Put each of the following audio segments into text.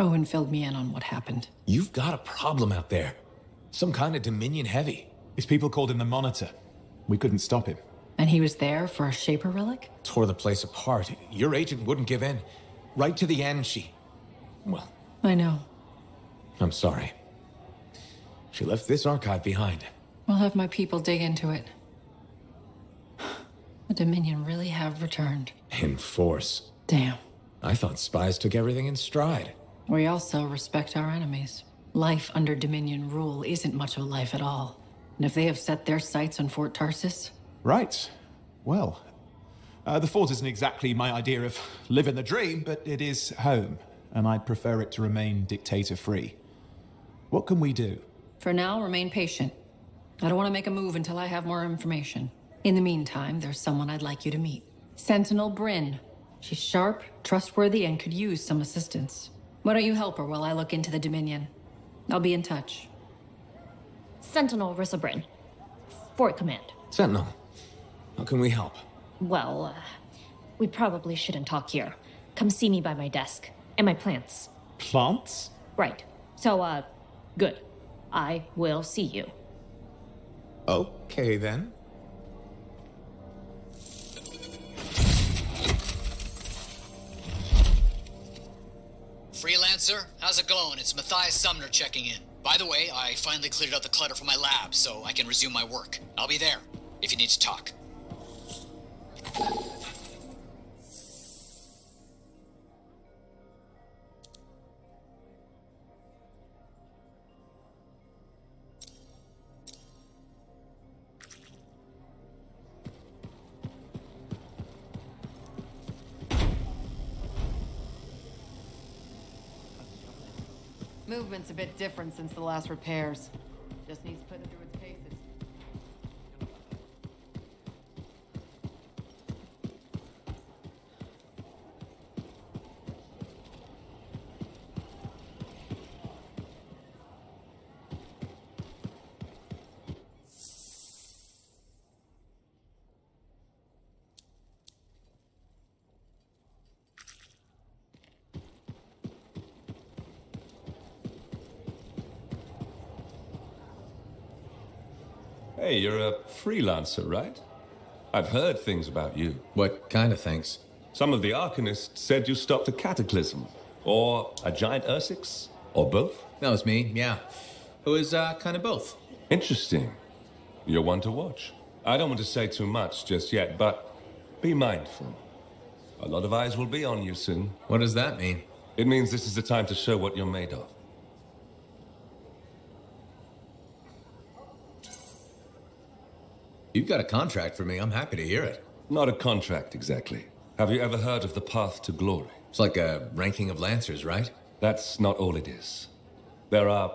Owen filled me in on what happened. You've got a problem out there. Some kind of Dominion heavy. His people called him the Monitor. We couldn't stop him. And he was there for a Shaper relic? Tore the place apart. Your agent wouldn't give in. Right to the end, well, I know. I'm sorry. She left this archive behind. I'll have my people dig into it. The Dominion really have returned. In force. Damn. I thought spies took everything in stride. We also respect our enemies. Life under Dominion rule isn't much of a life at all. And if they have set their sights on Fort Tarsis... Right. Well, the fort isn't exactly my idea of living the dream, but it is home, and I'd prefer it to remain dictator-free. What can we do? For now, remain patient. I don't want to make a move until I have more information. In the meantime, there's someone I'd like you to meet. Sentinel Bryn. She's sharp, trustworthy, and could use some assistance. Why don't you help her while I look into the Dominion? I'll be in touch. Sentinel Rissa Bryn. Fort Command. Sentinel, how can we help? Well, we probably shouldn't talk here. Come see me by my desk. And my plants. Plants? Right. So, good. I will see you. Okay, then. Freelancer, how's it going? It's Matthias Sumner checking in. By the way, I finally cleared out the clutter from my lab, so I can resume my work. I'll be there, if you need to talk. Movement's a bit different since the last repairs. Just needs putting through its paces. Hey, you're a freelancer, right? I've heard things about you. What kind of things? Some of the Arcanists said you stopped a cataclysm, or a giant Ursix, or both. That was me, yeah. It was, kind of both. Interesting. You're one to watch. I don't want to say too much just yet, but be mindful. A lot of eyes will be on you soon. What does that mean? It means this is the time to show what you're made of. You've got a contract for me. I'm happy to hear it. Not a contract, exactly. Have you ever heard of the Path to Glory? It's like a ranking of Lancers, right? That's not all it is. There are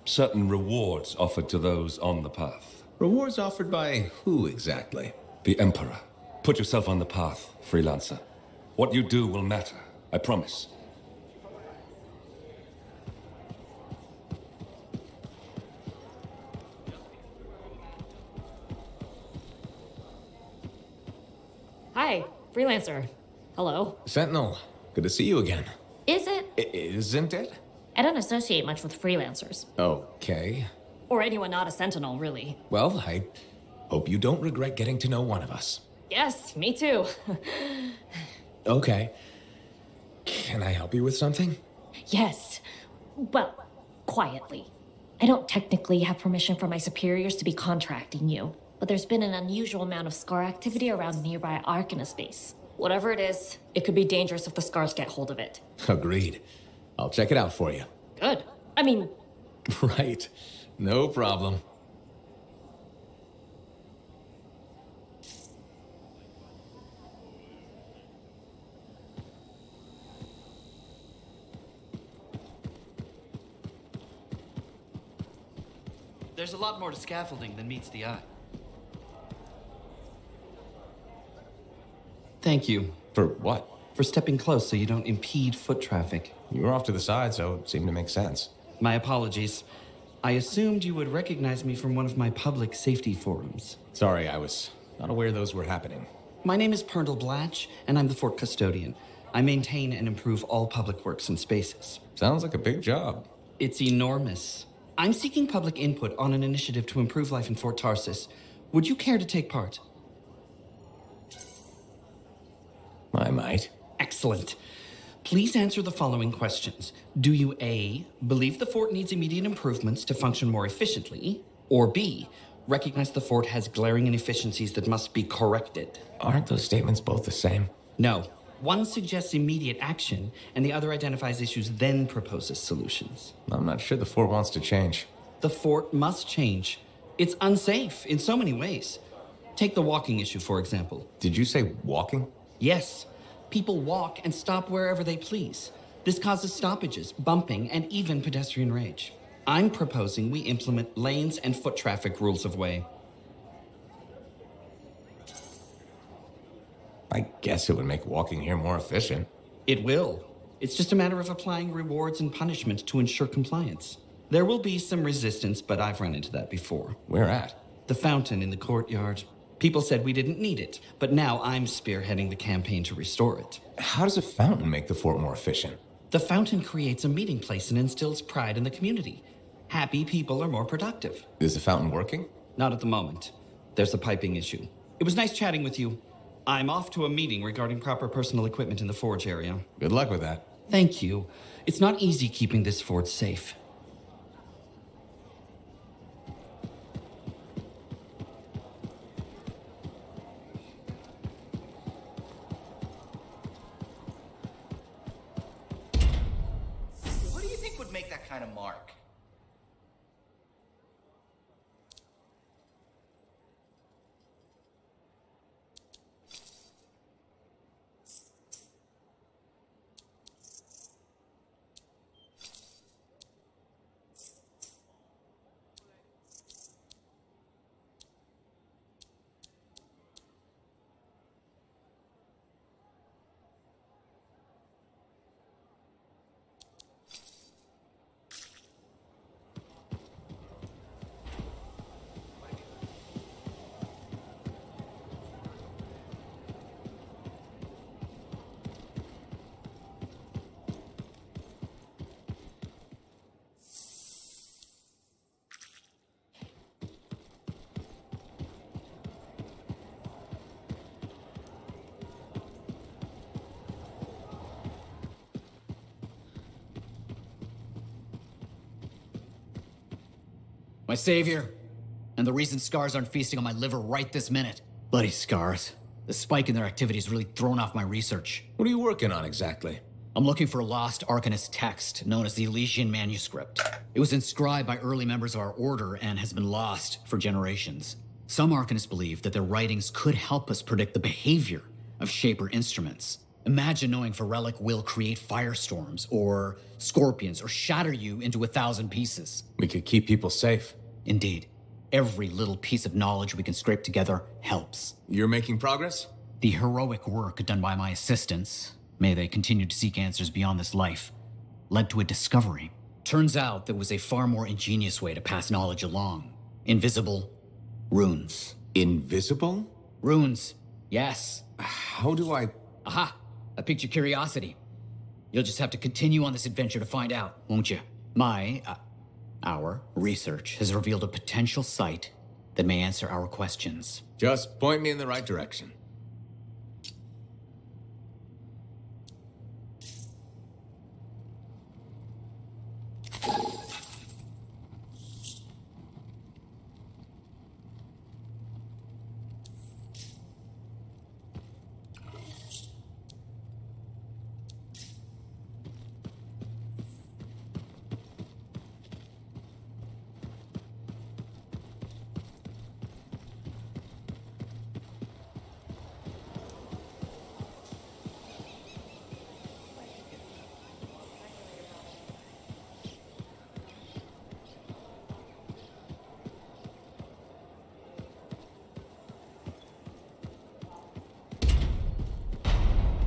certain rewards offered to those on the path. Rewards offered by who exactly? The Emperor. Put yourself on the path, freelancer. What you do will matter, I promise. Hi, freelancer. Hello. Sentinel, good to see you again. Is it? Isn't it? I don't associate much with freelancers. Okay. Or anyone not a sentinel, really. Well, I hope you don't regret getting to know one of us. Yes, me too. Okay. Can I help you with something? Yes. Well, quietly. I don't technically have permission from my superiors to be contracting you, but there's been an unusual amount of scar activity around nearby Arcanist base. Whatever it is, it could be dangerous if the scars get hold of it. Agreed. I'll check it out for you. Good. I mean... Right. No problem. There's a lot more to scaffolding than meets the eye. Thank you. For what? For stepping close so you don't impede foot traffic. You were off to the side, so it seemed to make sense. My apologies. I assumed you would recognize me from one of my public safety forums. Sorry, I was not aware those were happening. My name is Perndle Blatch, and I'm the fort custodian. I maintain and improve all public works and spaces. Sounds like a big job. It's enormous. I'm seeking public input on an initiative to improve life in Fort Tarsis. Would you care to take part? I might. Excellent. Please answer the following questions. Do you A, believe the fort needs immediate improvements to function more efficiently? Or B, recognize the fort has glaring inefficiencies that must be corrected? Aren't those statements both the same? No. One suggests immediate action, and the other identifies issues, then proposes solutions. I'm not sure the fort wants to change. The fort must change. It's unsafe in so many ways. Take the walking issue, for example. Did you say walking? Yes. People walk and stop wherever they please. This causes stoppages, bumping, and even pedestrian rage. I'm proposing we implement lanes and foot traffic rules of way. I guess it would make walking here more efficient. It will. It's just a matter of applying rewards and punishment to ensure compliance. There will be some resistance, but I've run into that before. Where at? The fountain in the courtyard. People said we didn't need it, but now I'm spearheading the campaign to restore it. How does a fountain make the fort more efficient? The fountain creates a meeting place and instills pride in the community. Happy people are more productive. Is the fountain working? Not at the moment. There's a piping issue. It was nice chatting with you. I'm off to a meeting regarding proper personal equipment in the forge area. Good luck with that. Thank you. It's not easy keeping this fort safe. What do you think would make that kind of mark? My savior, and the reason scars aren't feasting on my liver right this minute. Bloody scars. The spike in their activity has really thrown off my research. What are you working on exactly? I'm looking for a lost Arcanist text known as the Elysian Manuscript. It was inscribed by early members of our order and has been lost for generations. Some Arcanists believe that their writings could help us predict the behavior of Shaper instruments. Imagine knowing if a relic will create firestorms, or scorpions, or shatter you into 1,000 pieces. We could keep people safe. Indeed. Every little piece of knowledge we can scrape together helps. You're making progress? The heroic work done by my assistants, may they continue to seek answers beyond this life, led to a discovery. Turns out there was a far more ingenious way to pass knowledge along. Invisible runes. Invisible? Runes, yes. How do I... Aha! I piqued your curiosity. You'll just have to continue on this adventure to find out, won't you? Our research has revealed a potential site that may answer our questions. Just point me in the right direction.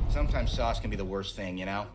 Sometimes sauce can be the worst thing, you know?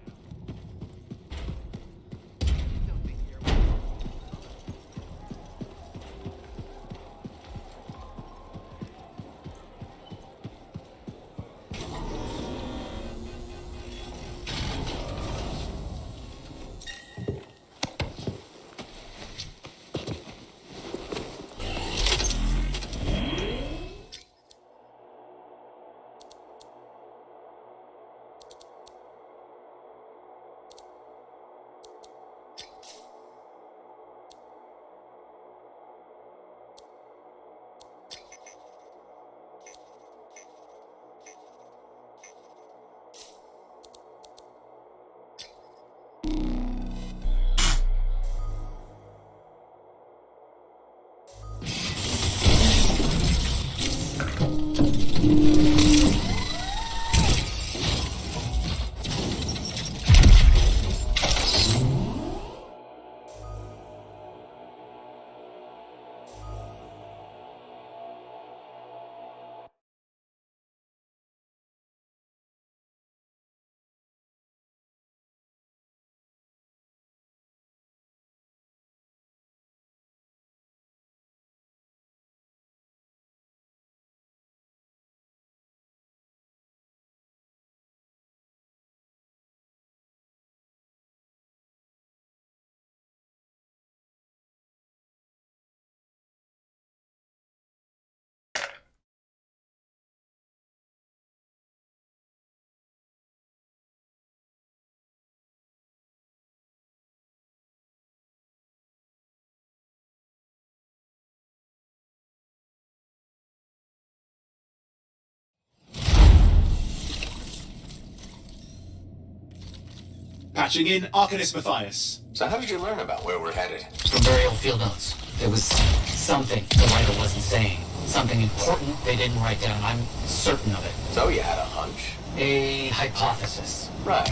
Patching in Arcanist Matthias. So how did you learn about where we're headed? From very old field notes. There was something the writer wasn't saying. Something important they didn't write down. I'm certain of it. So you had a hunch. A hypothesis. Right.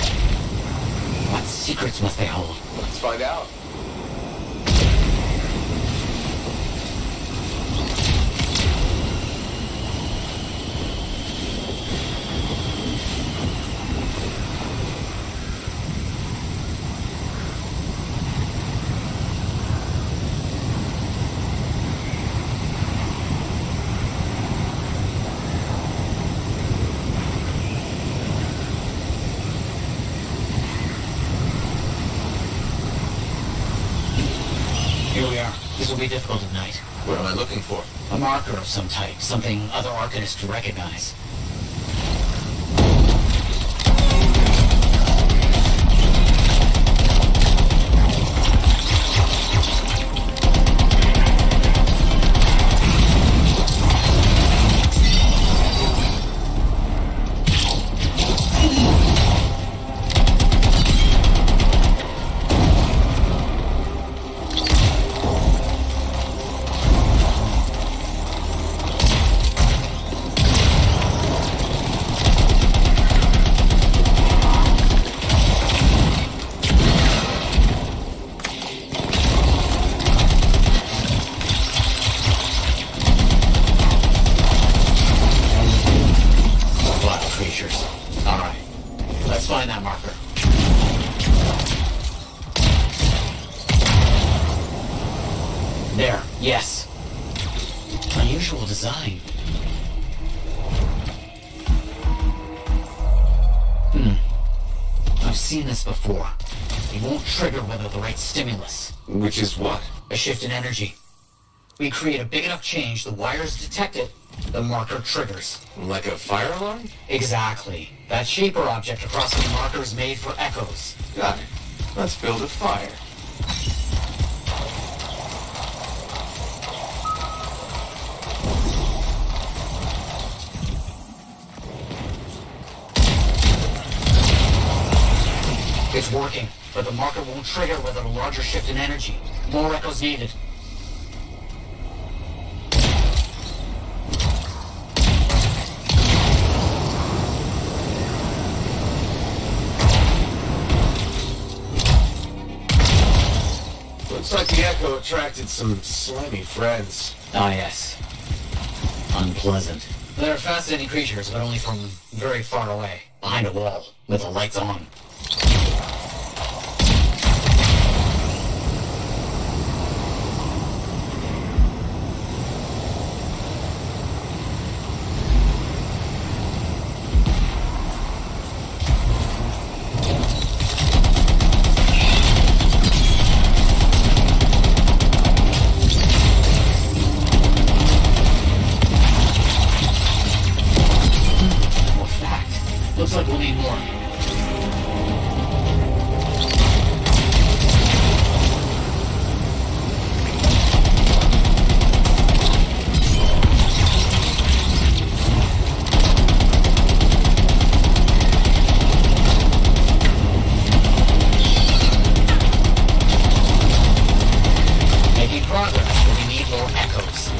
What secrets must they hold? Let's find out. Here we are. This will be difficult at night. What am I looking for? A marker of some type. Something other Arcanists could recognize. Creatures. All right. Let's find that marker. There. Yes. Unusual design. I've seen this before. It won't trigger whether the right stimulus. Which is what? A shift in energy. We create a big enough change, the wires detect it, the marker triggers. Like a fire alarm? Exactly. That shape or object across the marker is made for echoes. Got it. Let's build a fire. It's working, but the marker won't trigger without a larger shift in energy. More echoes needed. Looks like the echo attracted some slimy friends. Ah, yes. Unpleasant. They're fascinating creatures, but only from very far away. Behind a wall, with the lights on. Looks like we'll need more. Making progress, but we need more echoes.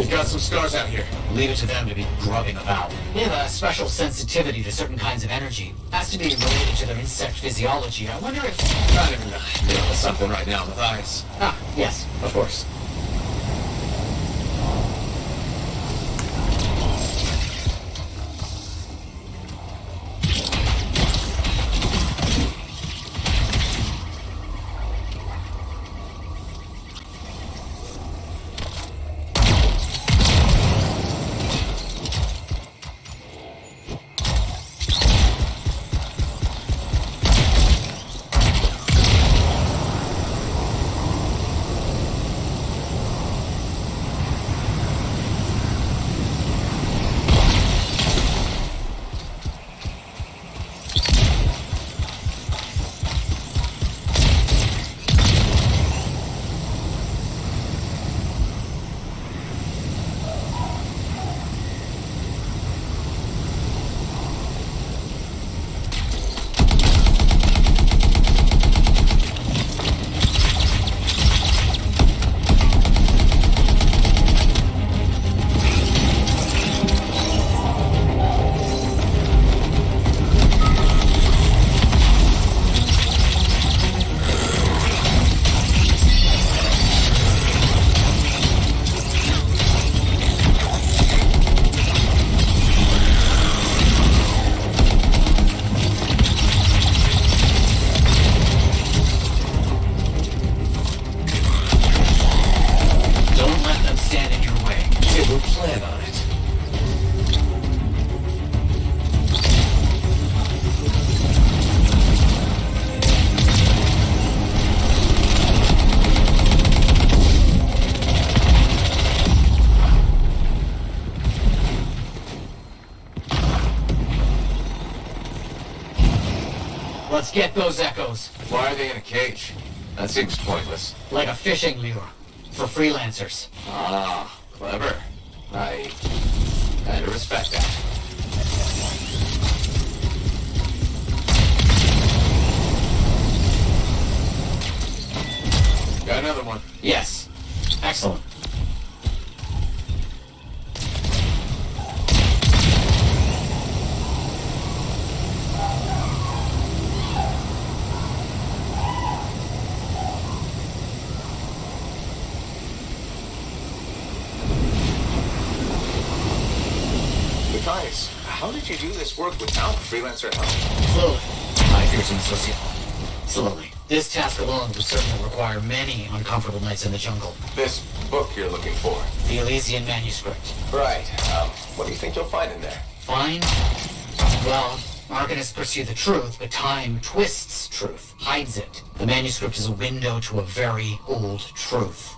We've got some stars out here. Leave it to them to be grubbing about. They have a special sensitivity to certain kinds of energy. Has to be related to their insect physiology. I wonder if... Kind of dealing with something right now with ice. Ah, yes, of course. Let's get those echoes. Why are they in a cage? That seems pointless. Like a fishing lure. For freelancers. Ah, clever. I kind of respect that. Got another one. Yes. Excellent. Nice. How did you do this work without freelancer help? Slowly. I fear some sociopath. Slowly. This task alone would certainly require many uncomfortable nights in the jungle. This book you're looking for. The Elysian manuscript. Right. What do you think you'll find in there? Find? Well, Arcanists pursue the truth, but time twists truth, hides it. The manuscript is a window to a very old truth.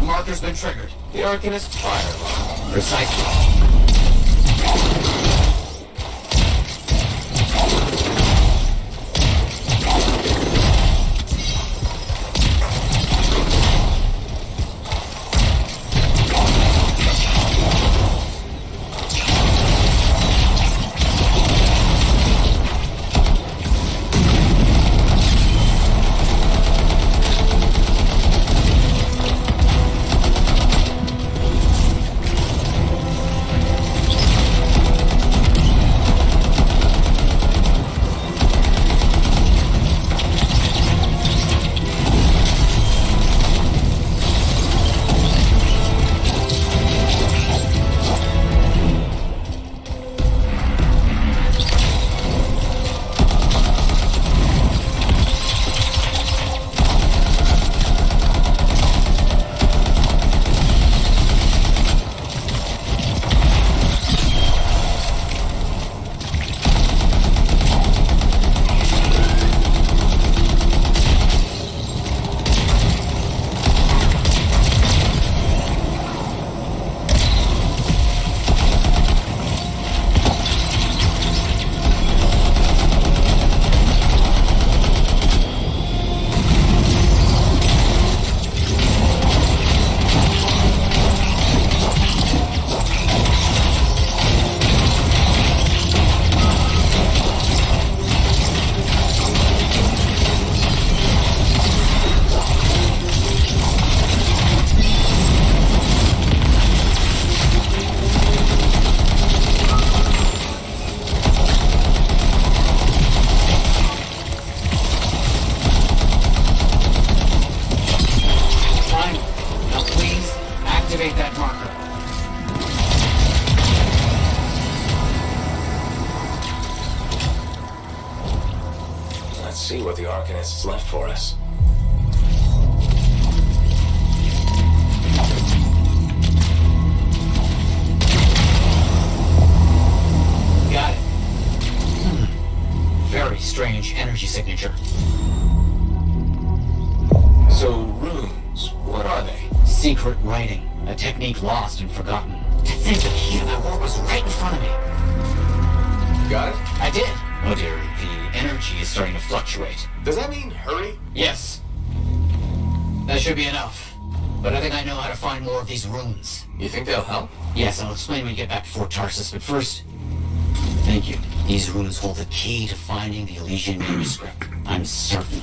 Marker's been triggered. The Arcanist fire alarm. Precisely. Let's see what the Arcanists left for us. Got it. Very strange energy signature. So, runes, what are they? Secret writing. A technique lost and forgotten. To think the key to that work was right in front of me. Got it? I did. Oh dear, the energy is starting to fluctuate. Does that mean hurry? Yes. That should be enough. But I think I know how to find more of these runes. You think they'll help? Yes, I'll explain when we get back to Fort Tarsus, but first... Thank you. These runes hold the key to finding the Elysian manuscript. I'm certain.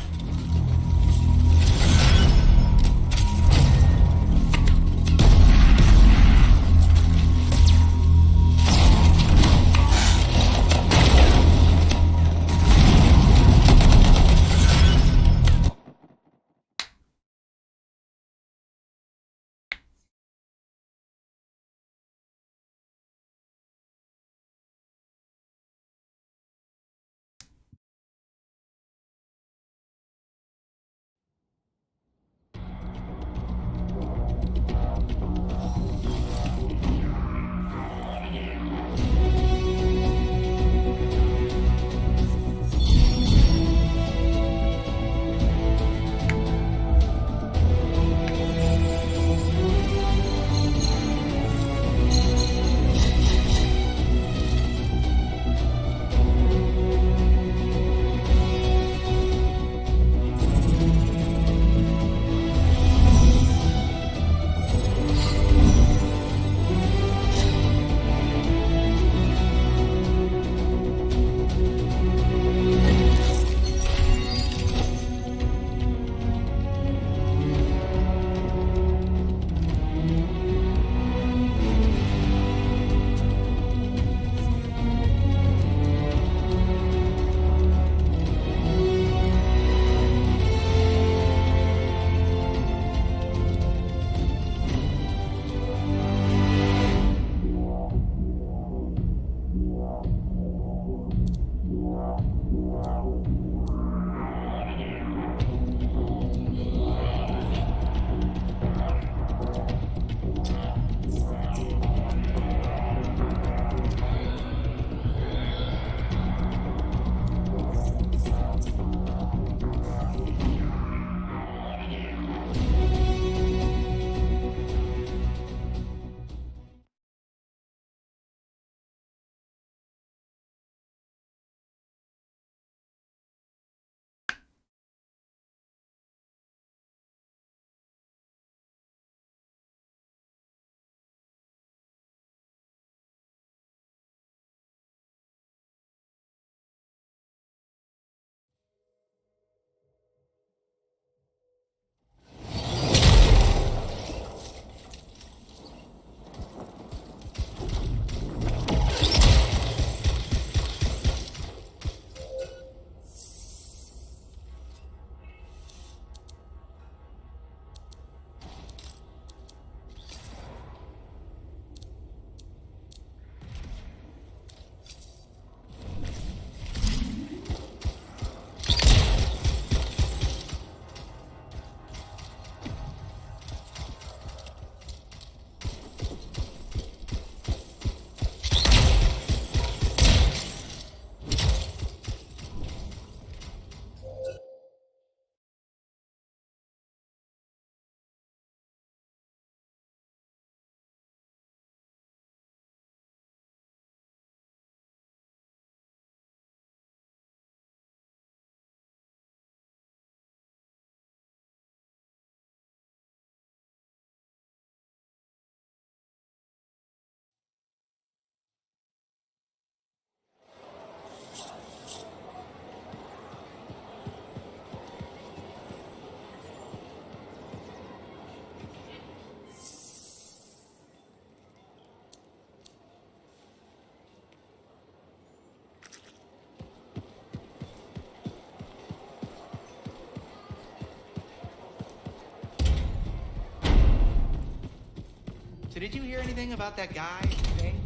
So did you hear anything about that guy thing?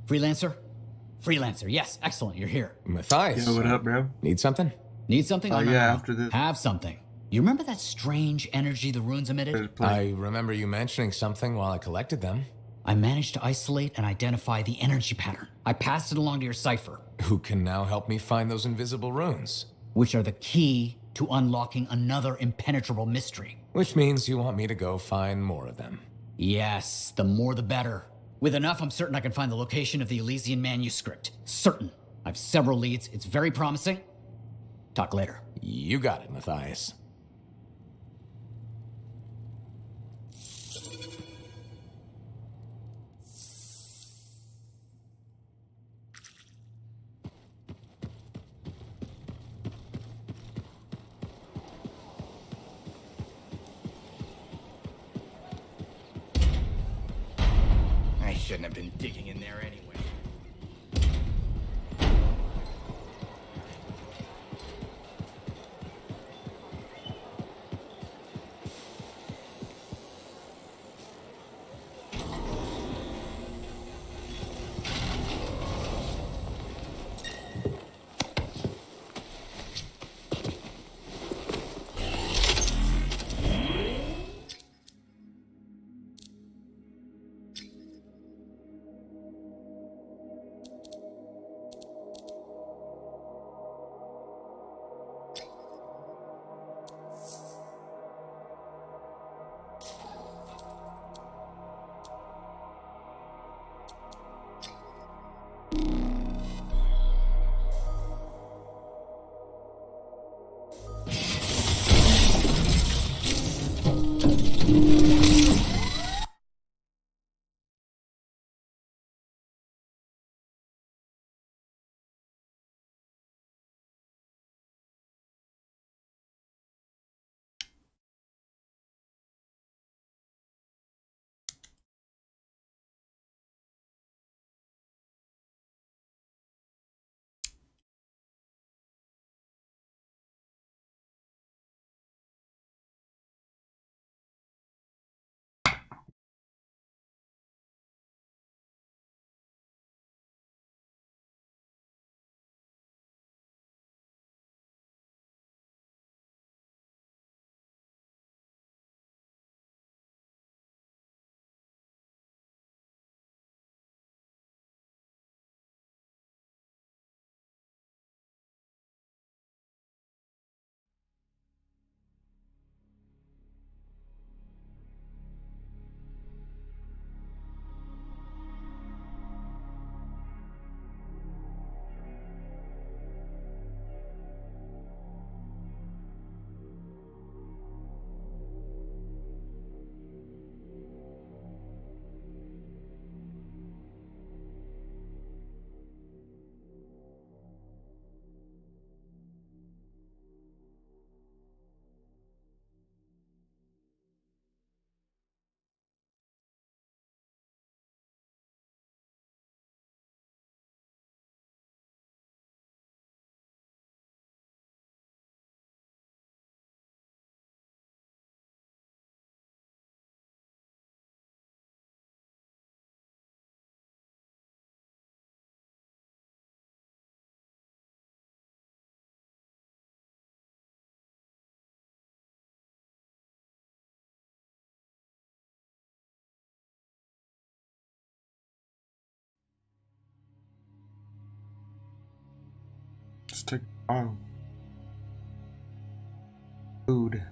Freelancer? Freelancer, yes, excellent, you're here. Matthias. Yo, what up, bro? Need something? Need something? Oh, no, yeah, no. after this. Have something. You remember that strange energy the runes emitted? I remember you mentioning something while I collected them. I managed to isolate and identify the energy pattern. I passed it along to your cipher, Who can now help me find those invisible runes? which are the key to unlocking another impenetrable mystery. Which means you want me to go find more of them. Yes, the more the better. With enough, I'm certain I can find the location of the Elysian manuscript. Certain. I have several leads. It's very promising. Talk later. You got it, Matthias. I shouldn't have been digging in there anyway. Let's take food.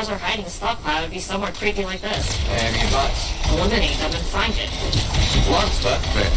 stars are hiding a stockpile, it'd be somewhere creepy like this. Any advice? Eliminate them and find it. Once, but fair.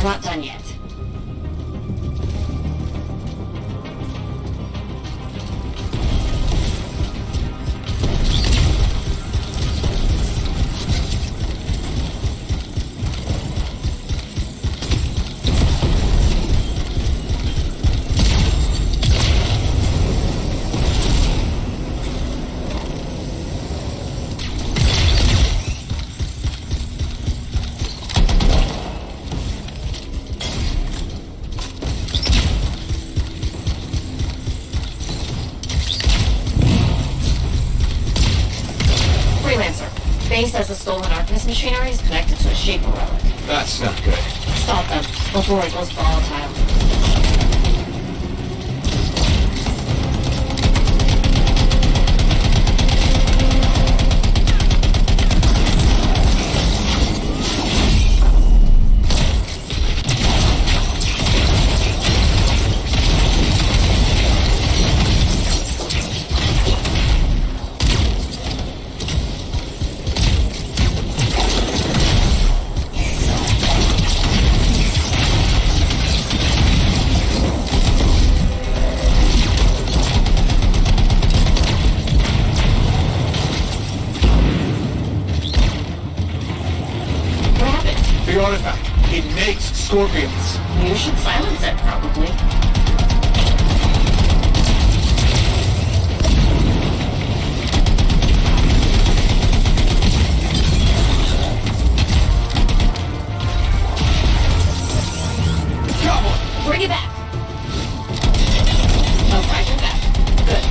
We're not done yet. Base says the stolen Arcanist machinery is connected to a Shaper relic. That's not good. Stop them before it goes volatile. The artifact. It makes scorpions. You should silence it, probably. Come on! Bring it back! Oh, right, you're back. Good.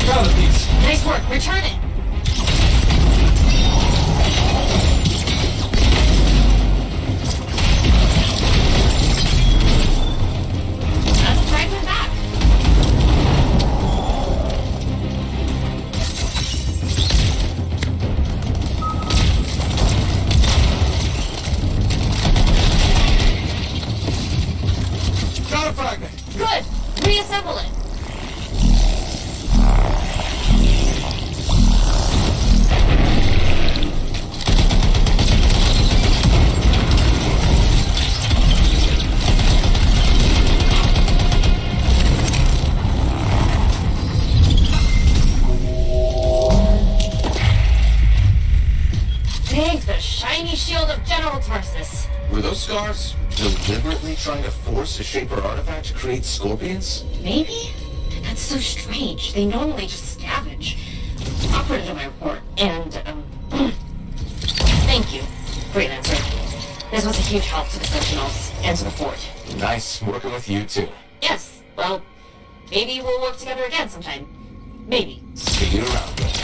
Proud of these. Nice work. Return it. That's a fragment back. Got a fragment. Good. Reassemble it. Take the shiny shield of General Tarsus. Were those scars deliberately trying to force a shape or artifact to create scorpions? Maybe? That's so strange. They normally just scavenge. I'll put it in my report. And, thank you. Great answer. This was a huge help to the Sentinels and to the fort. Nice working with you too. Yes, well, maybe we'll work together again sometime. Maybe. See you around.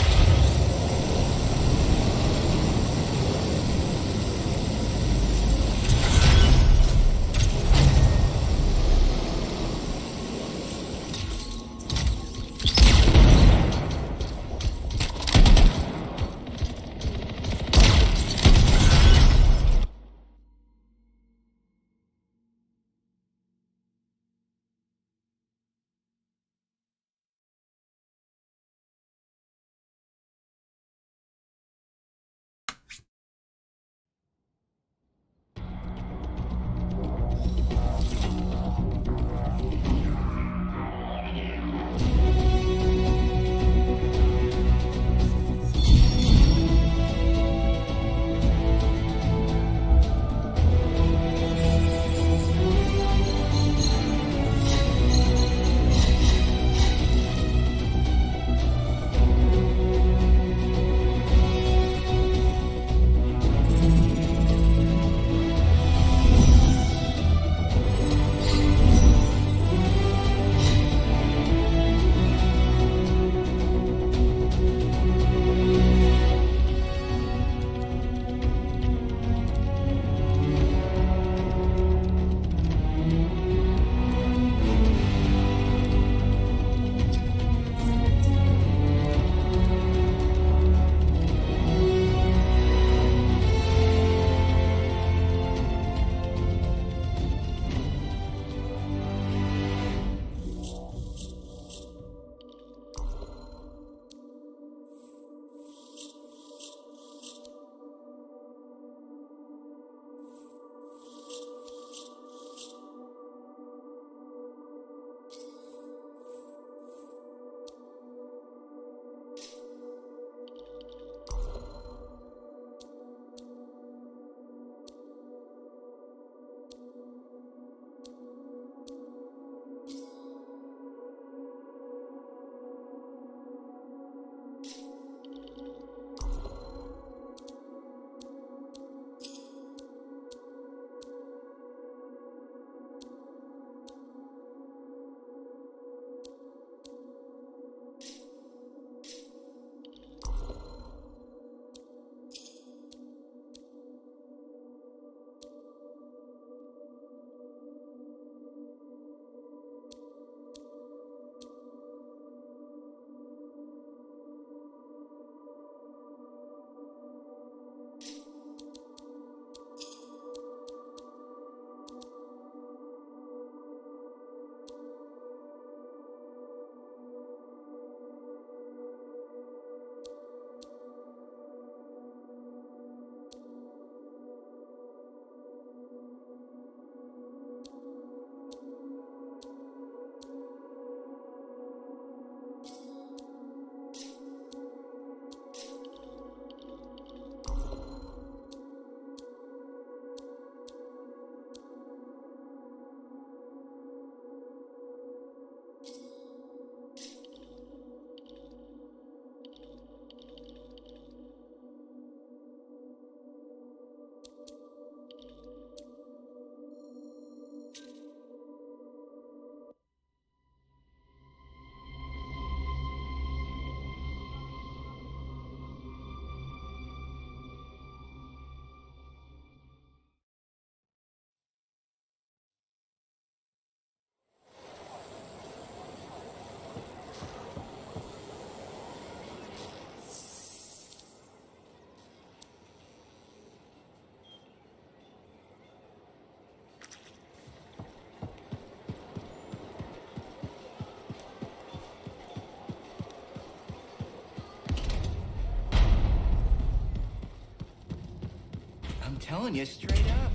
I'm telling you straight up.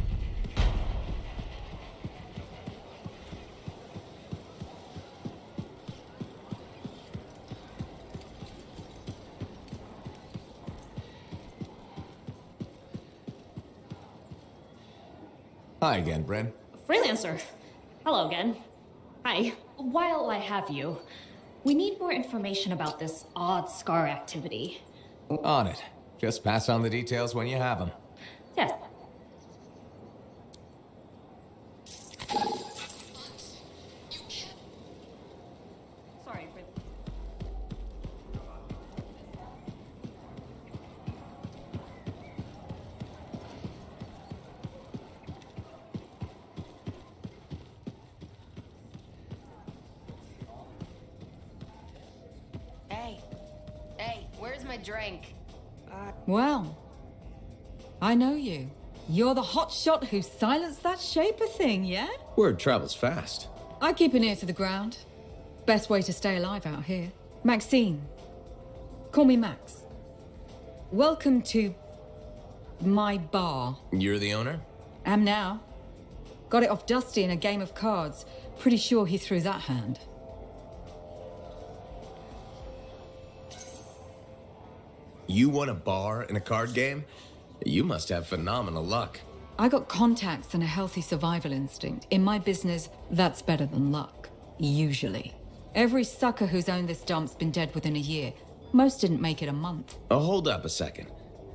Hi again, Bryn. Freelancer. Hello again. Hi. While I have you, we need more information about this odd scar activity. On it. Just pass on the details when you have them. Yes. Sorry, Hey, where's my drink? Well, I know you. You're the hotshot who silenced that shaper thing, yeah? Word travels fast. I keep an ear to the ground. Best way to stay alive out here. Maxine. Call me Max. Welcome to my bar. You're the owner? Am now. Got it off Dusty in a game of cards. Pretty sure he threw that hand. You won a bar in a card game? You must have phenomenal luck. I got contacts and a healthy survival instinct. In my business, that's better than luck. Usually. Every sucker who's owned this dump's been dead within a year. Most didn't make it a month. Oh, hold up a second.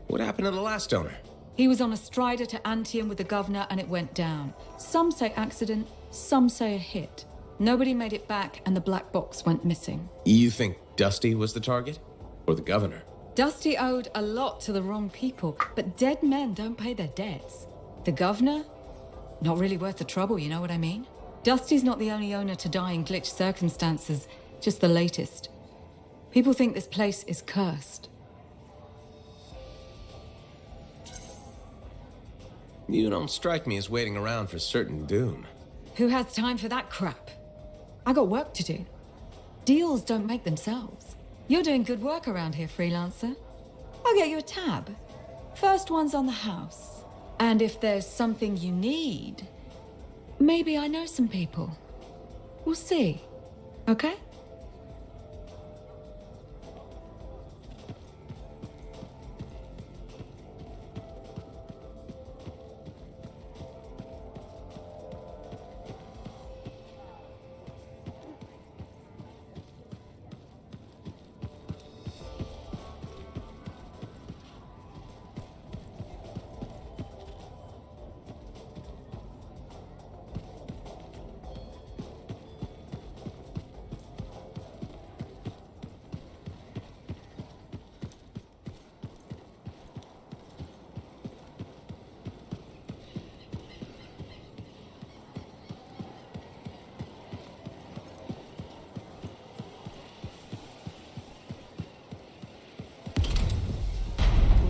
What happened to the last owner? He was on a strider to Anthem with the governor and it went down. Some say accident, some say a hit. Nobody made it back and the black box went missing. You think Dusty was the target? Or the governor? Dusty owed a lot to the wrong people, but dead men don't pay their debts. The governor? Not really worth the trouble, you know what I mean? Dusty's not the only owner to die in glitched circumstances, just the latest. People think this place is cursed. You don't strike me as waiting around for certain doom. Who has time for that crap? I got work to do. Deals don't make themselves. You're doing good work around here, freelancer. I'll get you a tab. First one's on the house. And if there's something you need, maybe I know some people. We'll see. Okay?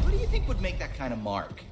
What do you think would make that kind of mark?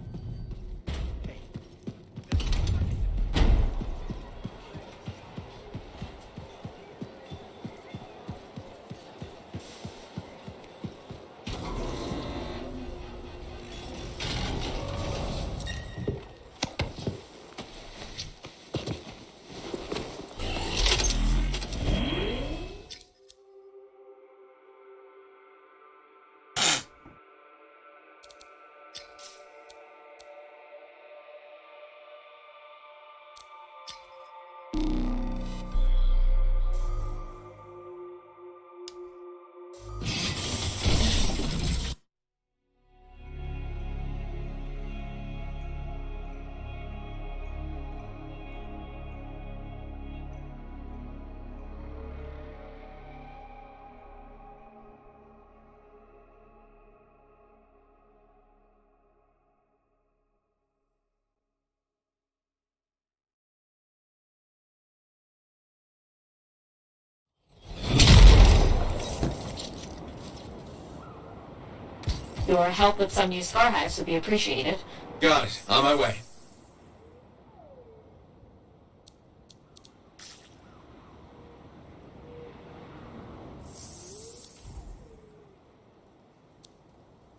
Your help with some new scar hives would be appreciated. Got it. On my way.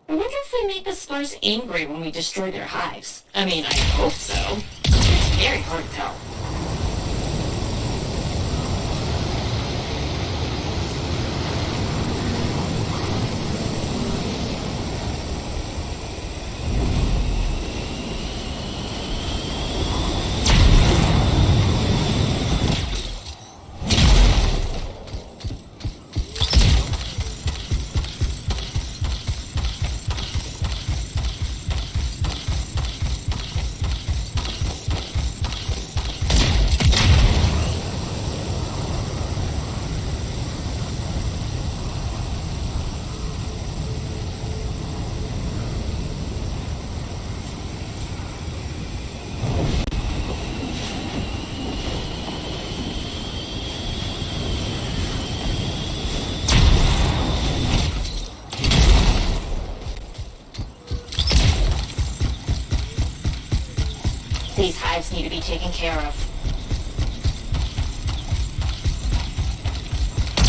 I wonder if we make the scars angry when we destroy their hives. I mean, I hope so. It's very hard to tell. These hives need to be taken care of.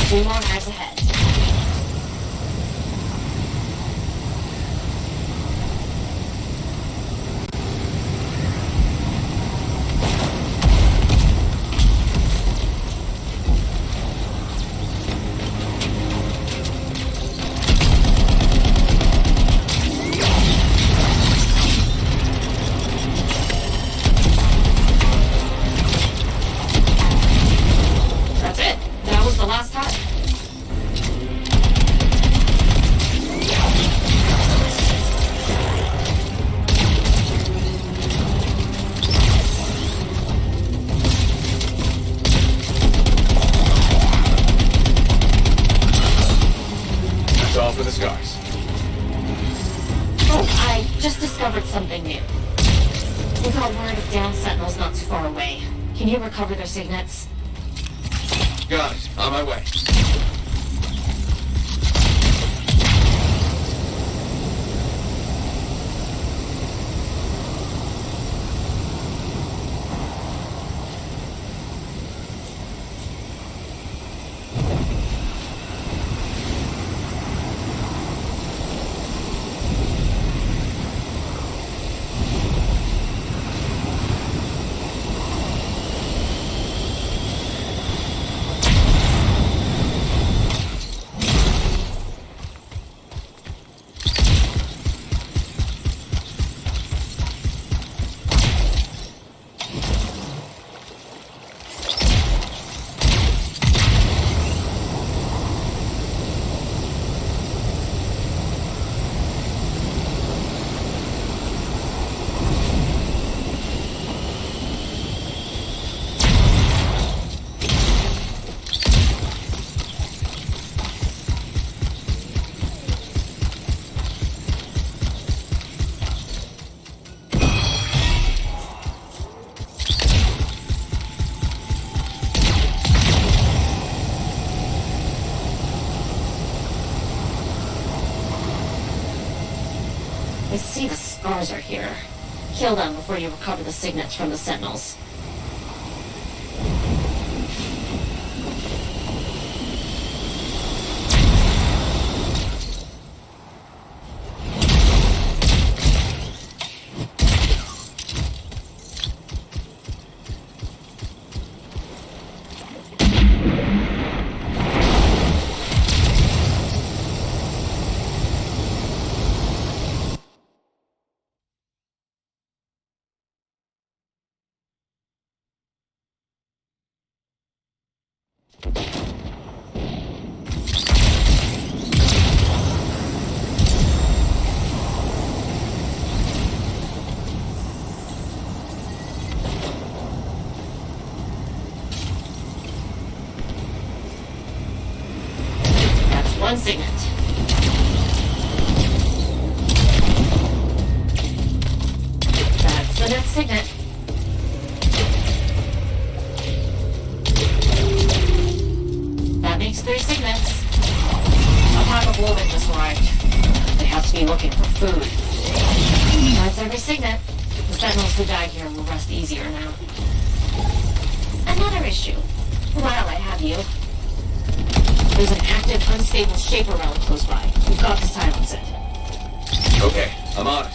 2 more hives ahead. That's it. That was the last hive. That's all for the scars. Oh, I just discovered something new. We got word of down sentinels not too far away. Can you recover their signets? Got it. On my way. I see the scars are here. Kill them before you recover the signets from the sentinels. One signet. That's the next signet. That makes 3 signets. A pack of wolven just arrived. They have to be looking for food. That's every signet. The sentinels who died here will rest easier now. Another issue. While I have you, there's an active, unstable shape around close by. We've got to silence it. Okay, I'm on it.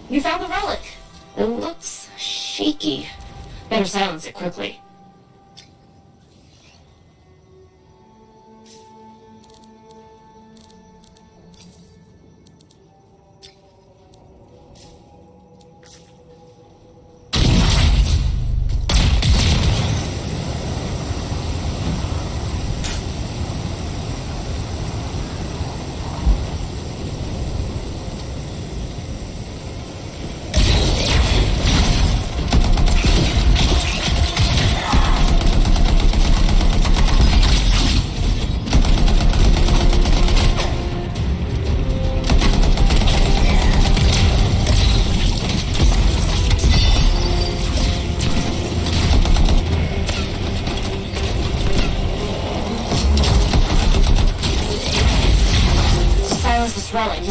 You found the relic. It looks shaky. Better silence it quickly.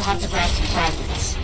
have to grab some fragments.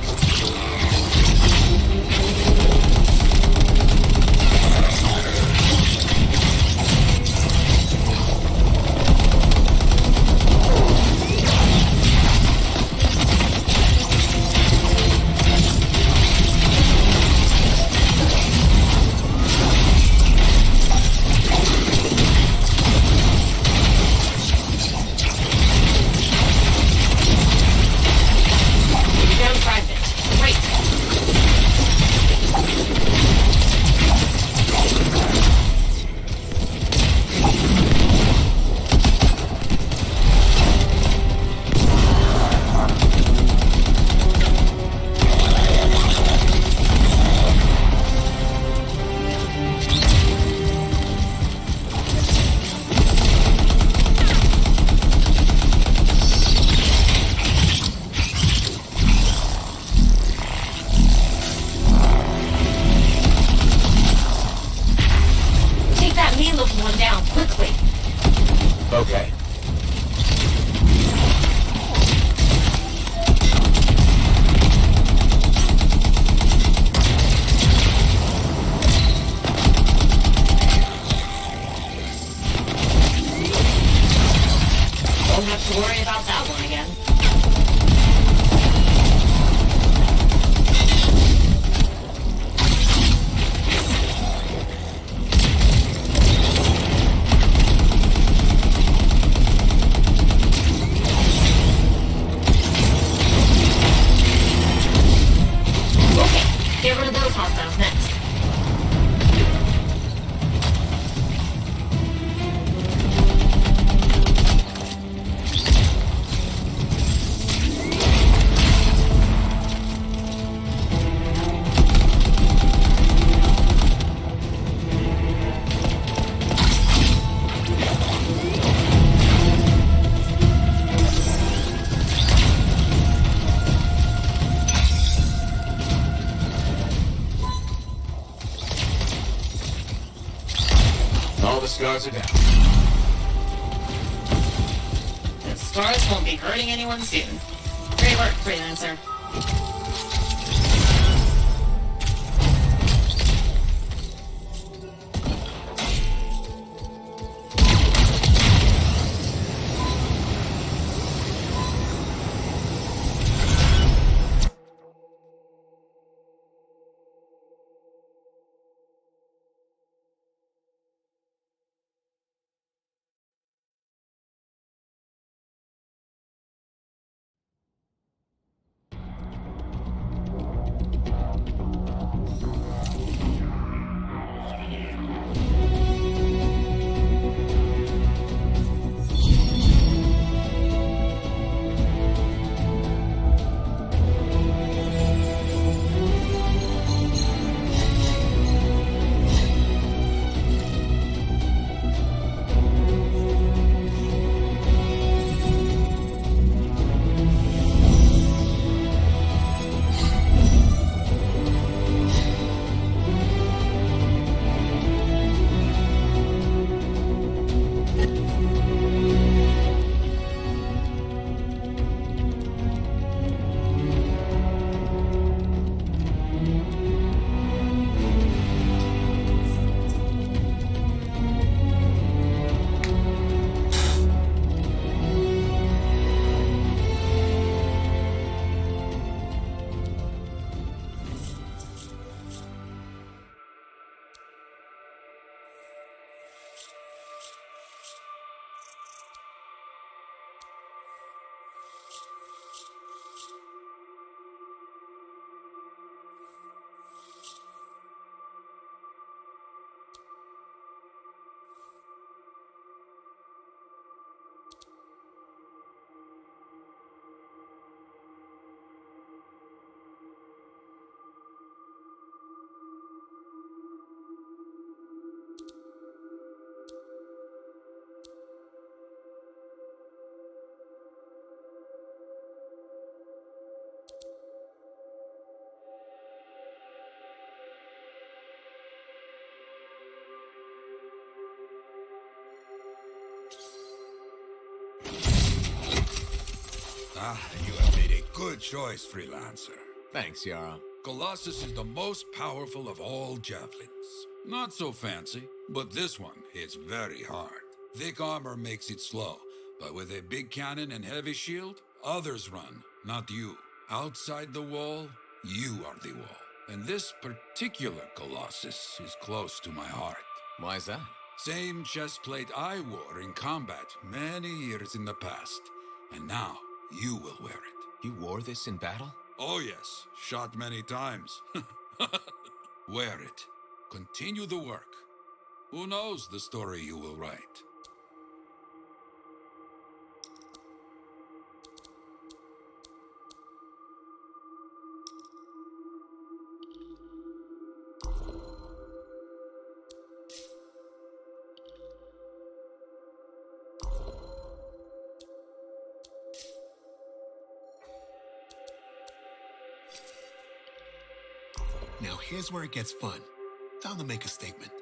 Okay. Won't have to worry about that one again. Okay, get rid of those hostiles next. All the scars are down. The scars won't be hurting anyone soon. Great work, freelancer. You have made a Good choice, Freelancer. Thanks, Yara. Colossus is the most powerful of all javelins. Not so fancy, but this one hits very hard. Thick armor makes it slow, but with a big cannon and heavy shield, others run, not you. Outside the wall, you are the wall. And this particular Colossus is close to my heart. Why is that? Same chestplate I wore in combat many years in the past. And now, you will wear it. You wore this in battle? Oh yes, shot many times. Wear it. Continue the work. Who knows the story you will write? Now here's where it gets fun. Time to make a statement.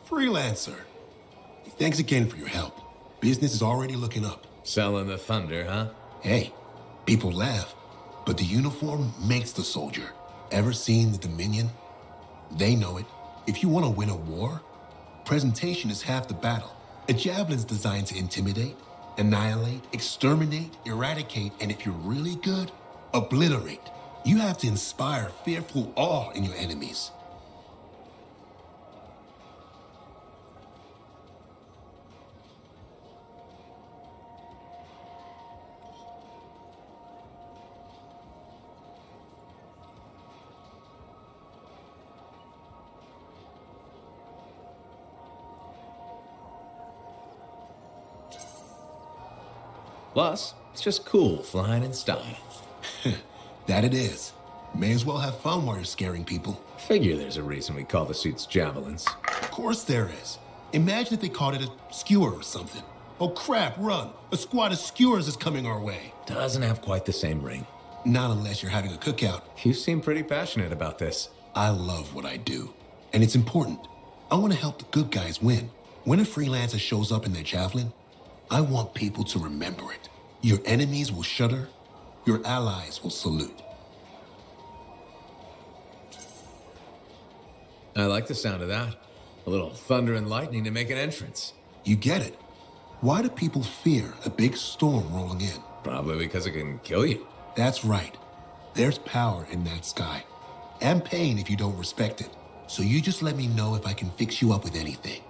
Freelancer. Thanks again for your help. Business is already looking up. Selling the thunder, huh? Hey, people laugh, but the uniform makes the soldier. Ever seen the Dominion? They know it. If you want to win a war, presentation is half the battle. A javelin's designed to intimidate, annihilate, exterminate, eradicate, and if you're really good, obliterate. You have to inspire fearful awe in your enemies. Plus, it's just cool flying in style. That it is. May as well have fun while you're scaring people. Figure there's a reason we call the suits javelins. Of course there is. Imagine if they called it a skewer or something. Oh crap, run! A squad of skewers is coming our way. Doesn't have quite the same ring. Not unless you're having a cookout. You seem pretty passionate about this. I love what I do. And it's important. I want to help the good guys win. When a freelancer shows up in their javelin, I want people to remember it. Your enemies will shudder. Your allies will salute. I like the sound of that. A little thunder and lightning to make an entrance. You get it. Why do people fear a big storm rolling in? Probably because it can kill you. That's right. There's power in that sky. And pain if you don't respect it. So you just let me know if I can fix you up with anything.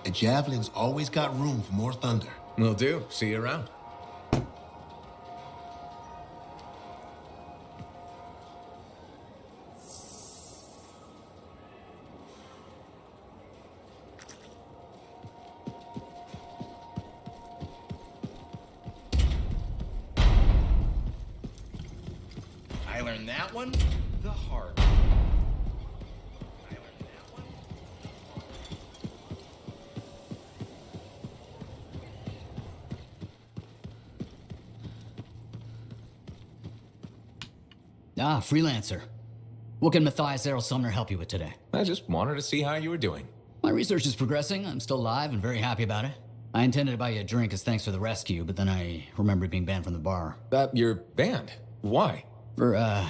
A javelin's always got room for more thunder. Will do. See you around. I learned that one the hard way. Ah, freelancer. What can Matthias Errol Sumner help you with today? I just wanted to see how you were doing. My research is progressing. I'm still alive and very happy about it. I intended to buy you a drink as thanks for the rescue, but then I remembered being banned from the bar. You're banned? Why? For,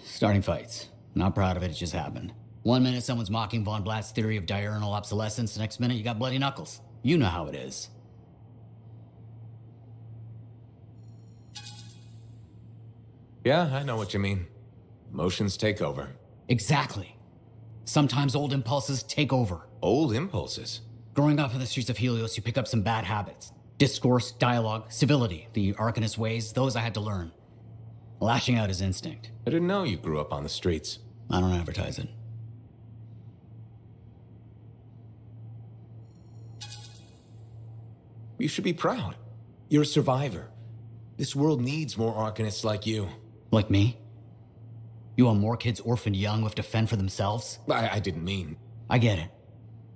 starting fights. Not proud of it, it just happened. 1 minute someone's mocking Von Blatt's theory of diurnal obsolescence, the next minute you got bloody knuckles. You know how it is. Yeah, I know what you mean. Emotions take over. Exactly. Sometimes old impulses take over. Old impulses? Growing up in the streets of Helios, you pick up some bad habits. Discourse, dialogue, civility, the Arcanist ways, those I had to learn. Lashing out is instinct. I didn't know you grew up on the streets. I don't advertise it. You should be proud. You're a survivor. This world needs more Arcanists like you. Like me? You want more kids orphaned young who have to fend for themselves? I didn't mean... I get it.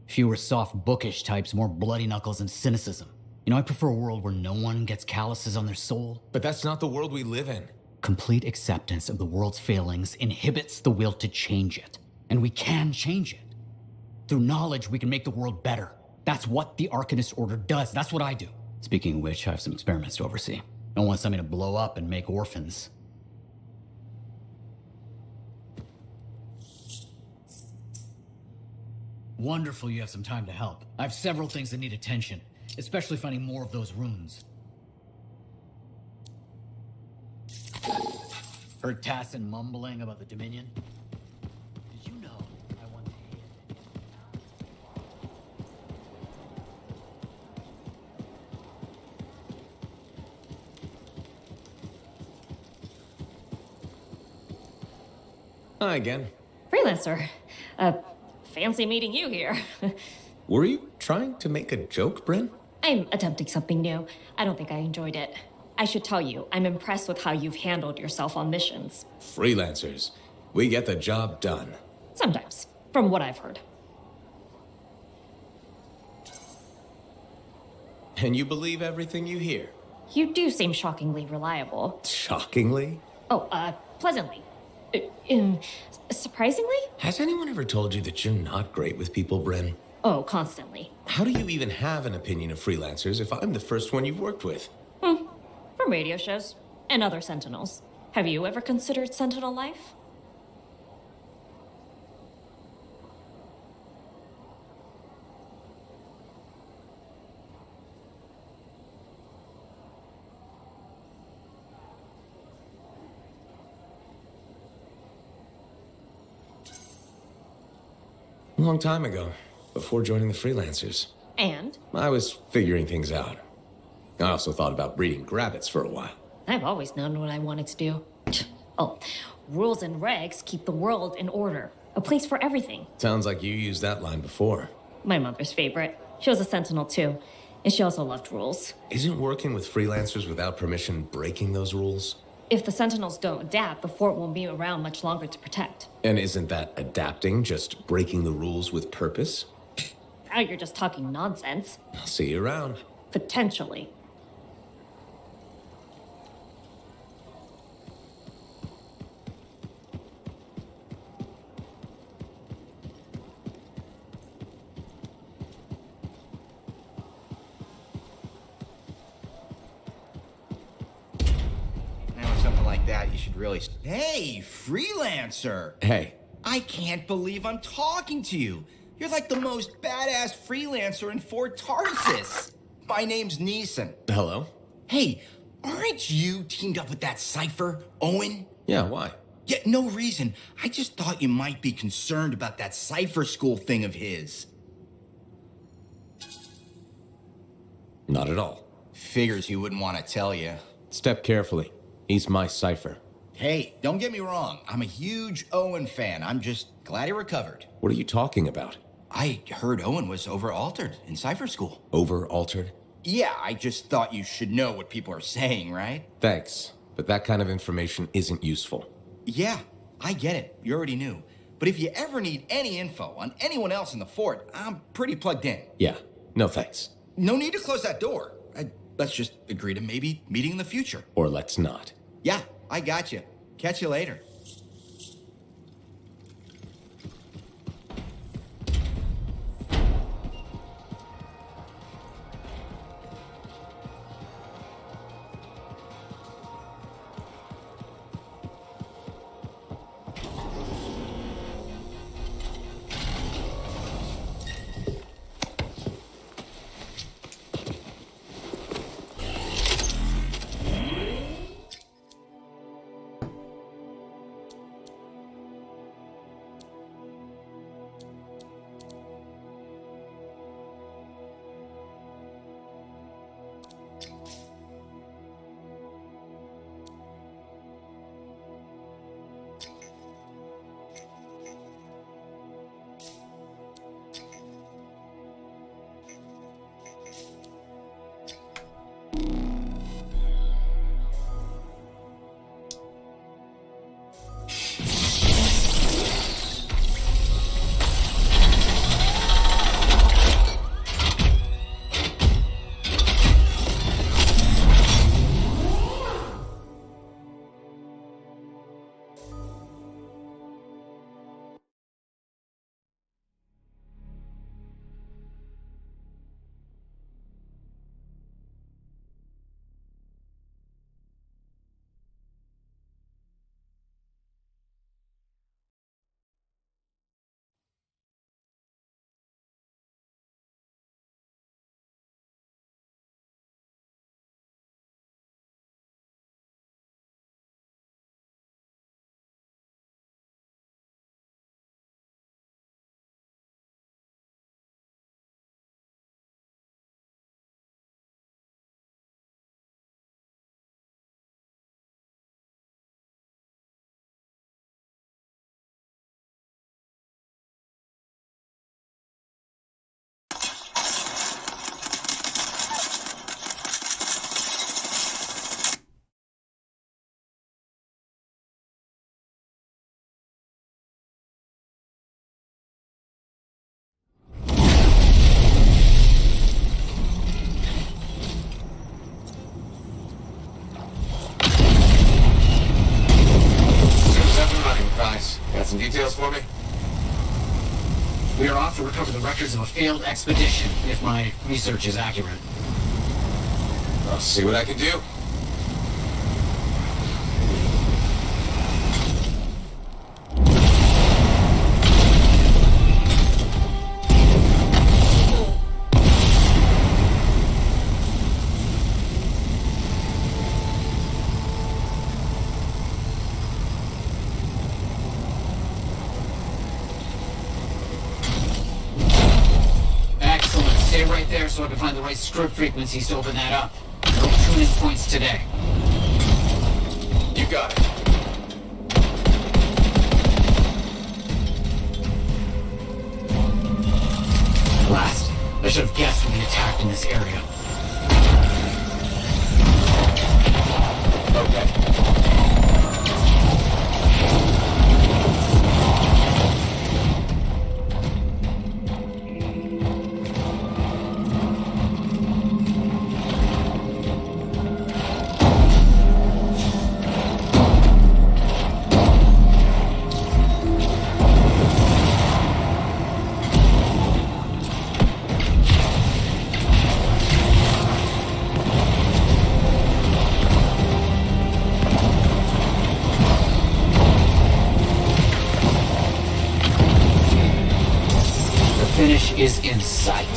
Fewer soft, bookish types, more bloody knuckles and cynicism. You know, I prefer a world where no one gets calluses on their soul. But that's not the world we live in. Complete acceptance of the world's failings inhibits the will to change it. And we can change it. Through knowledge, we can make the world better. That's what the Arcanist Order does. That's what I do. Speaking of which, I have some experiments to oversee. Don't want something to blow up and make orphans. Wonderful you have some time to help. I have several things that need attention, especially finding more of those runes. Heard Tassin mumbling about the Dominion? Did you know I want to hit? Hi again. Freelancer. Fancy meeting you here. Were you trying to make a joke, Bryn? I'm attempting something new. I don't think I enjoyed it. I should tell you, I'm impressed with how you've handled yourself on missions. Freelancers. We get the job done. Sometimes, from what I've heard. And you believe everything you hear? You do seem shockingly reliable. Shockingly? Oh, pleasantly. Surprisingly? Has anyone ever told you that you're not great with people, Bryn? Oh, constantly. How do you even have an opinion of freelancers if I'm the first one you've worked with? From radio shows and other Sentinels. Have you ever considered Sentinel life? long time ago, before joining the freelancers. And? I was figuring things out. I also thought about breeding grabbits for a while. I've always known what I wanted to do. Oh, rules and regs keep the world in order. A place for everything. Sounds like you used that line before. My mother's favorite. She was a sentinel too, and she also loved rules. Isn't working with freelancers without permission breaking those rules? If the sentinels don't adapt, the fort won't be around much longer to protect. And isn't that adapting just breaking the rules with purpose? Now you're just talking nonsense. I'll see you around. Potentially. That you should really. Hey, freelancer! Hey. I can't believe I'm talking to you. You're like the most badass freelancer in Fort Tarsus. My name's Neeson. Hello? Hey, aren't you teamed up with that cipher, Owen? Yeah, why? Yeah, no reason. I just thought you might be concerned about that cipher school thing of his. Not at all. Figures he wouldn't want to tell you. Step carefully. He's my cipher. Hey, don't get me wrong. I'm a huge Owen fan. I'm just glad he recovered. What are you talking about? I heard Owen was over-altered in cipher school. Over-altered? Yeah, I just thought you should know what people are saying, right? Thanks, but that kind of information isn't useful. Yeah, I get it. You already knew. But if you ever need any info on anyone else in the fort, I'm pretty plugged in. Yeah, no thanks. No need to close that door. Let's just agree to maybe meeting in the future. Or let's not. Yeah, I got you. Catch you later. Got some details for me? We are off to recover the records of a failed expedition, if my research is accurate. I'll see what I can do. so I can find the right script frequencies to open that up. No tuning points today. You got it. Blast. I should have guessed when we attacked in this area. Okay. Finish is in sight.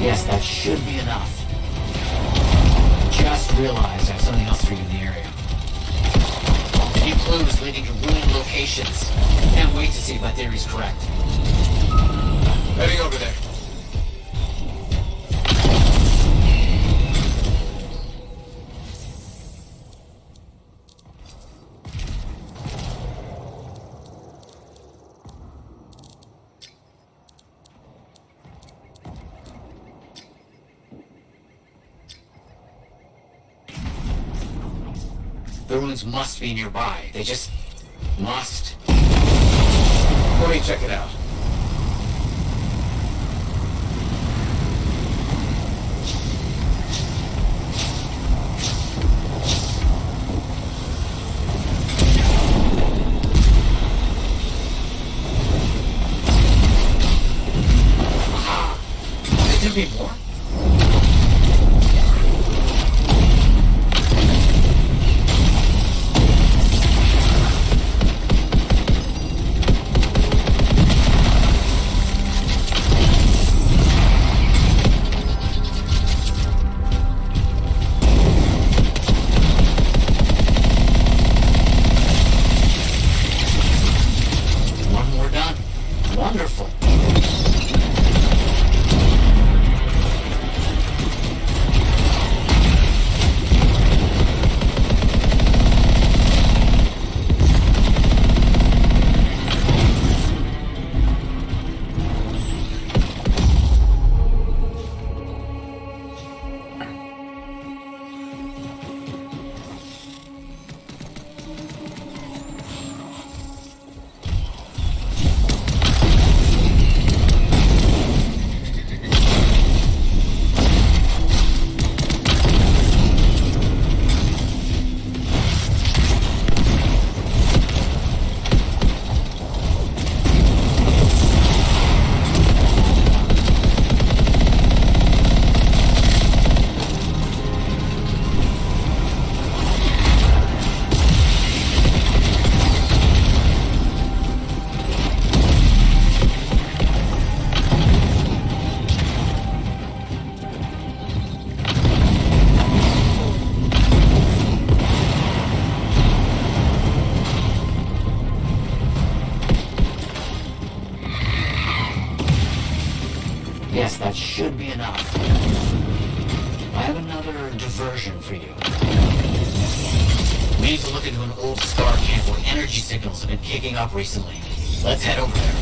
Yes, that should be enough. Just realized I have something else for you in the area. New clues leading to ruined locations. Can't wait to see if my theory's correct. Heading over there. The ruins must be nearby. They just must. Let me check it out. Aha! Could there be more? Wonderful. Yes, that should be enough. I have another diversion for you. We need to look into an old star camp where energy signals have been kicking up recently. Let's head over there.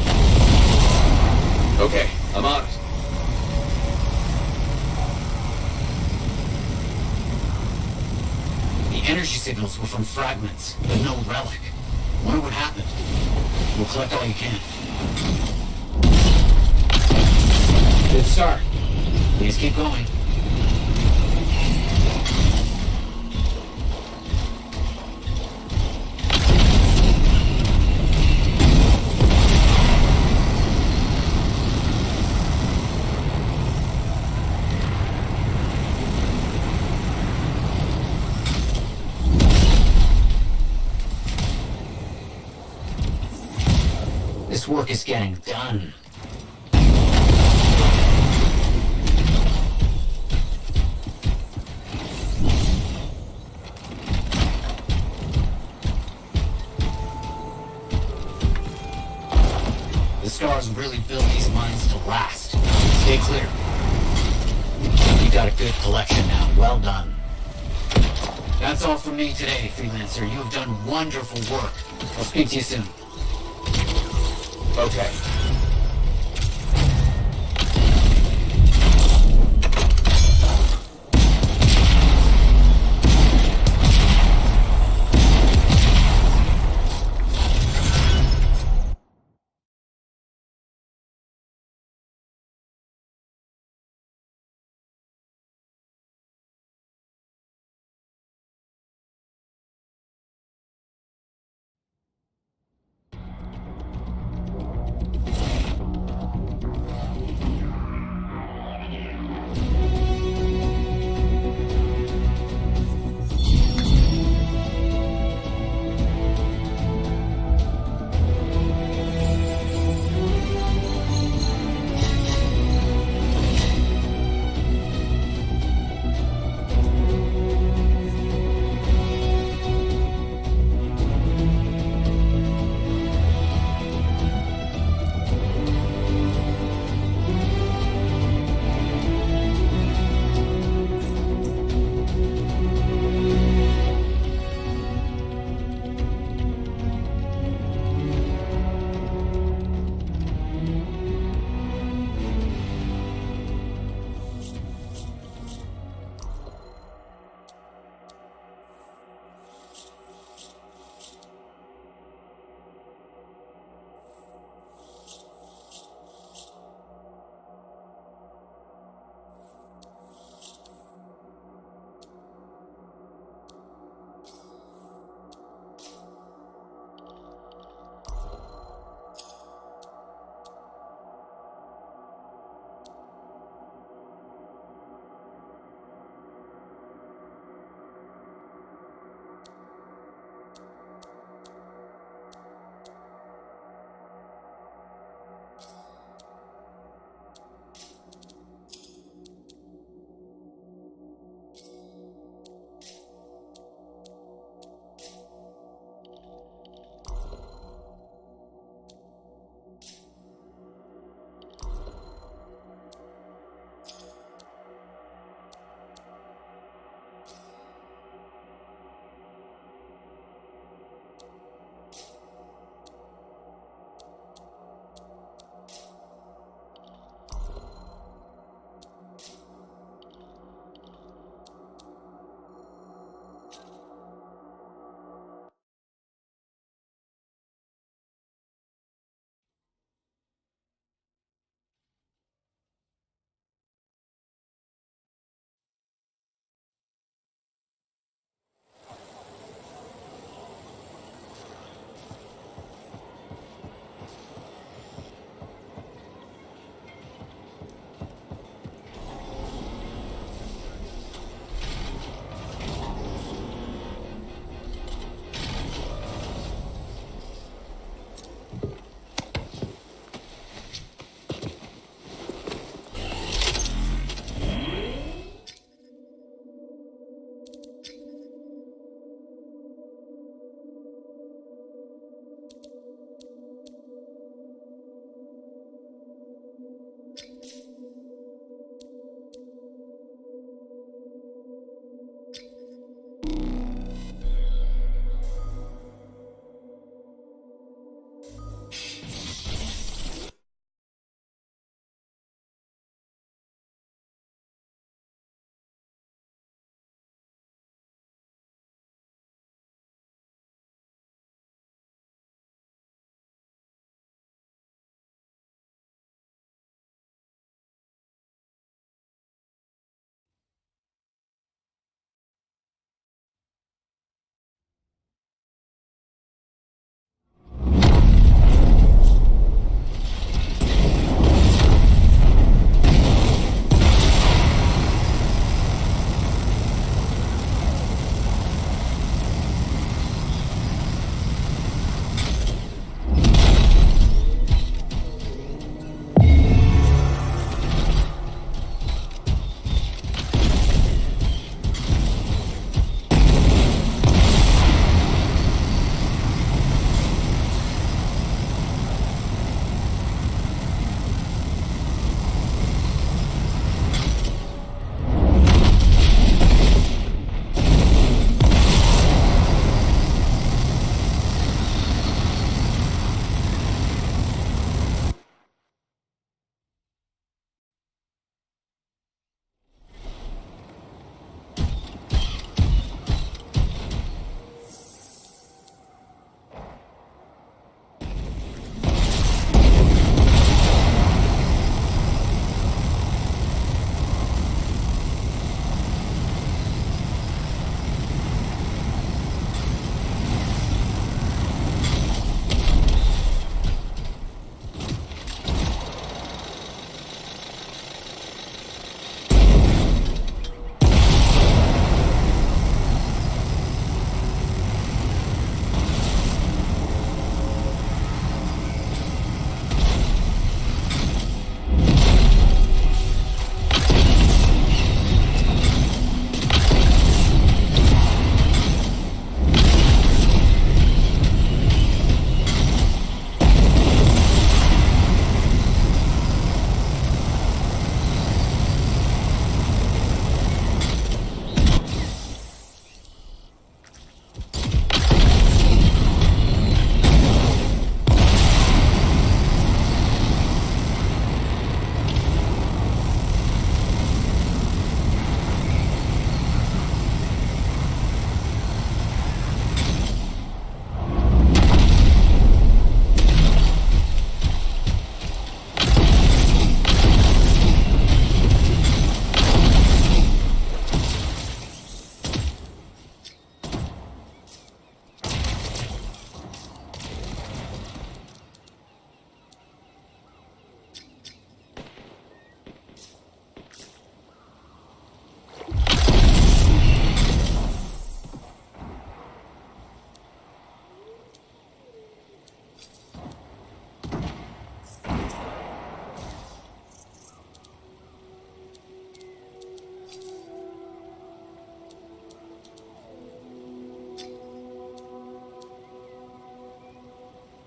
Okay, I'm on it. The energy signals were from fragments, but no relic. Wonder what happened. We'll collect all you can. Good start. Please keep going. This work is getting done. The stars really built these mines to last. Stay clear. You got a good collection now. Well done. That's all from me today, Freelancer. You have done wonderful work. I'll speak to you soon. Okay.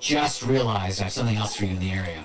just realized I have something else for you in the area.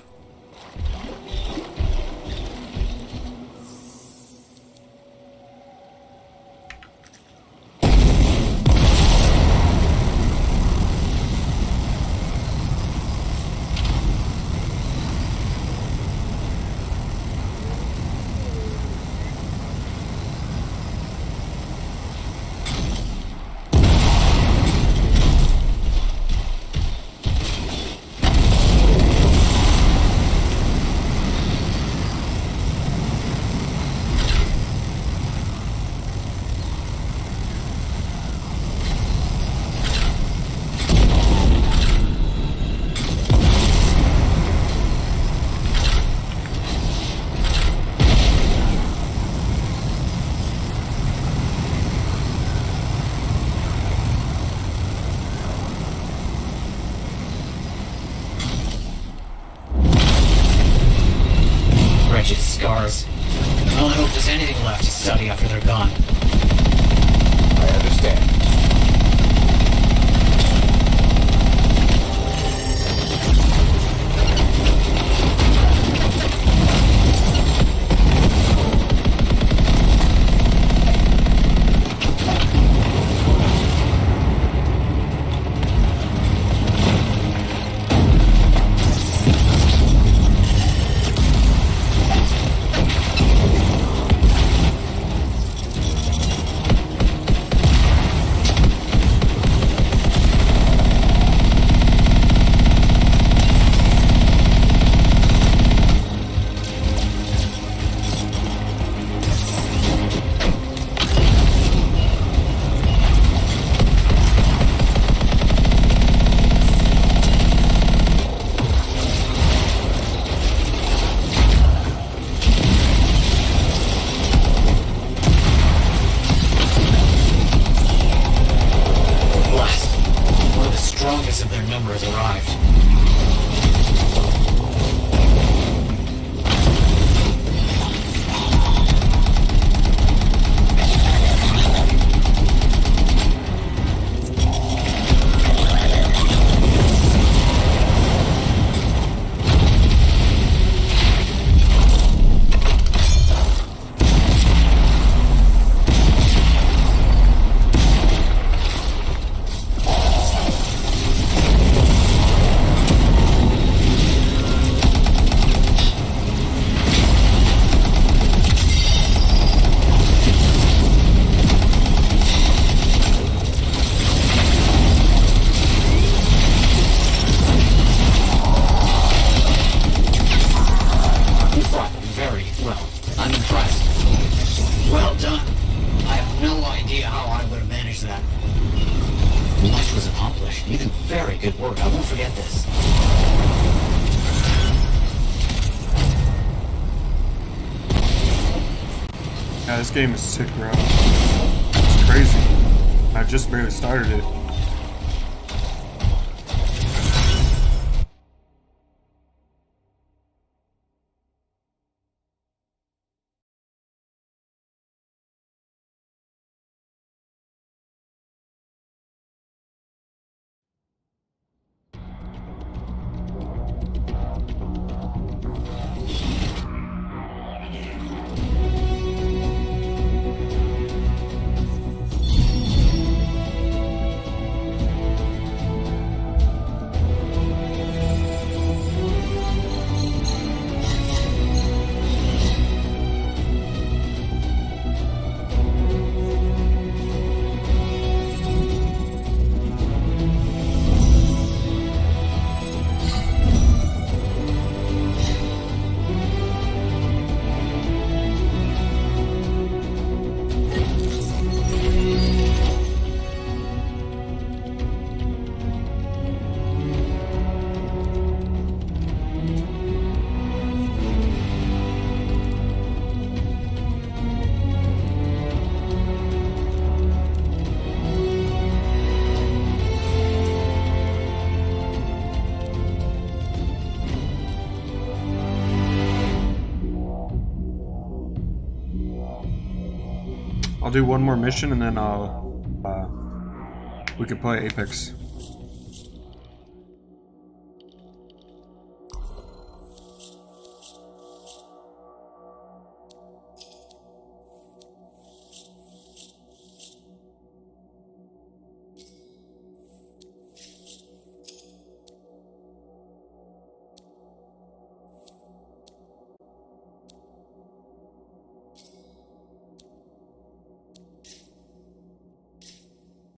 Wretched scars. I only hope there's anything left to study after they're gone. I understand. Of their numbers arrived. Yeah, this game is sick, bro. It's crazy. I just barely started it. I'll do one more mission and then we can play Apex.